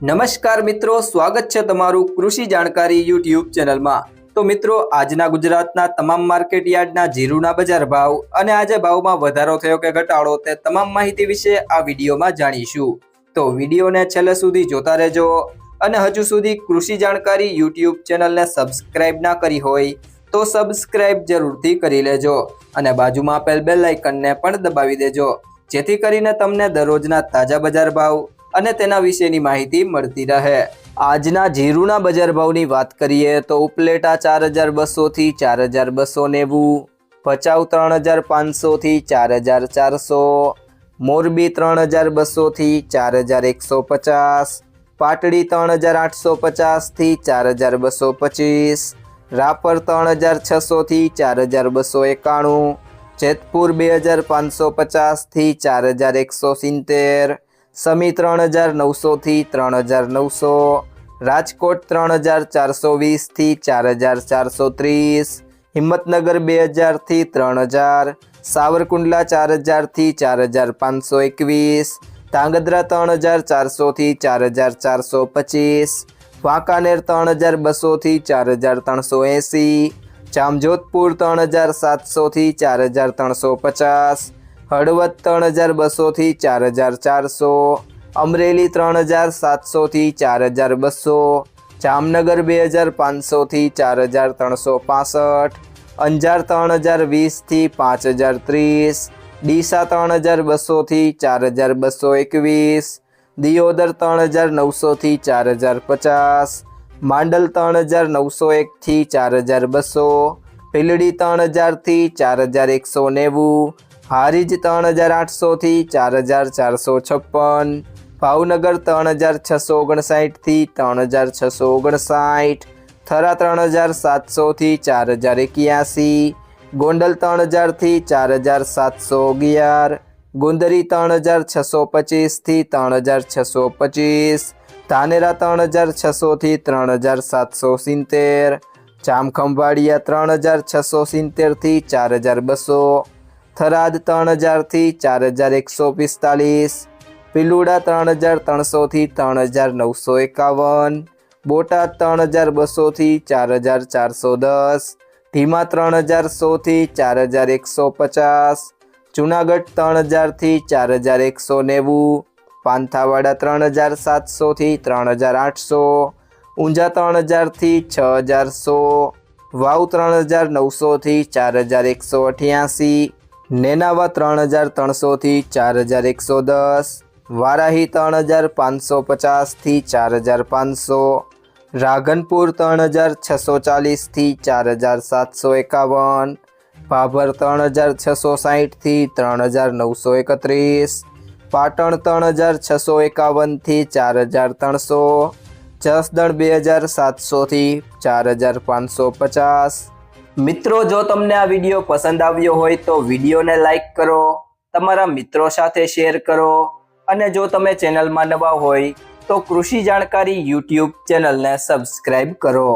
નમસ્કાર મિત્રો, સ્વાગત છે તમારું કૃષિ જાણકારી યુટ્યુબ ચેનલમાં। તો મિત્રો, આજના ગુજરાતના તમામ માર્કેટ યાર્ડના જીરુના બજાર ભાવ અને આજે ભાવમાં વધારો થયો કે ઘટાડો તે તમામ માહિતી વિશે આ વિડીયોમાં જાણીશું। તો વિડીયોને છેલ્લે સુધી જોતા રહેજો અને હજુ સુધી કૃષિ જાણકારી યુટ્યુબ ચેનલને સબસ્ક્રાઇબ ના કરી હોય તો સબસ્ક્રાઇબ જરૂરથી કરી લેજો અને બાજુમાં આપેલ બેલ આઇકનને પણ દબાવી દેજો, જેથી કરીને તમને દરરોજના તાજા બજાર ભાવ અને તેના વિશેની માહિતી મળતી રહે। આજના જીરુના બજાર ભાવની વાત કરીએ તો ઉપલેટા 4200 થી 4290, ભચાઉ 3500 થી 4400, મોરબી 3200 થી 4150, પાટડી 3850 થી 4225, રાપર 3600 થી 4291, જેતપુર 2550 થી 4170, સમી 3900 થી 3900, રાજકોટ 3420 થી 4430, હિંમતનગર 2000 થી 3000, સાવરકુંડલા 4000 થી 4521, ધાંગધ્રા 3400 થી 4425, વાંકાનેર 3200 થી 4380, જામજોધપુર 3700 થી 4350, હળવદ 3200 થી 4400, અમરેલી 3700 થી 4200, જામનગર 2500 થી 4365, અંજાર 3020 થી 5030, ડીસા 3200 થી 4221, દિયોદર 3900 થી 4050, માંડલ 3901 થી 4200, ભીલડી 3000 થી 4190, હારીજ 3800 થી 4456, ભાવનગર 3659 થી 3659, થરા 3700 થી 4081, ગોંડલ 3000 થી 4711, ગુંદરી 3625 થી 3625, ધાનેરા 3600 થી 3770, જામખંભાળિયા 3670 થી 4200, થરાદ 3000 થી 4145, પિલુડા 3300 થી 3951, બોટાદ 3200 થી 4410, ઢીમા 3100 થી 4150, જુનાગઢ 3000 થી 4190, પાંથાવાડા 3700 થી 3800, ઊંઝા 3000 થી 6100, વાવ 3900 થી 4188, નેનાવા 3300 થી 4110, વારાહી 3550 થી 4500, રાધનપુર 3640 થી 4751, ભાભર 3660 થી 3931, પાટણ 3651 થી 4300, જસદણ 2700 થી 4550। મિત્રો, જો તમને આ વિડીયો પસંદ આવ્યો હોય તો વિડીયોને લાઈક કરો, તમારા મિત્રો સાથે શેર કરો અને જો તમે ચેનલમાં નવા હોય તો કૃષિ જાણકારી યુટ્યુબ ચેનલને સબસ્ક્રાઇબ કરો।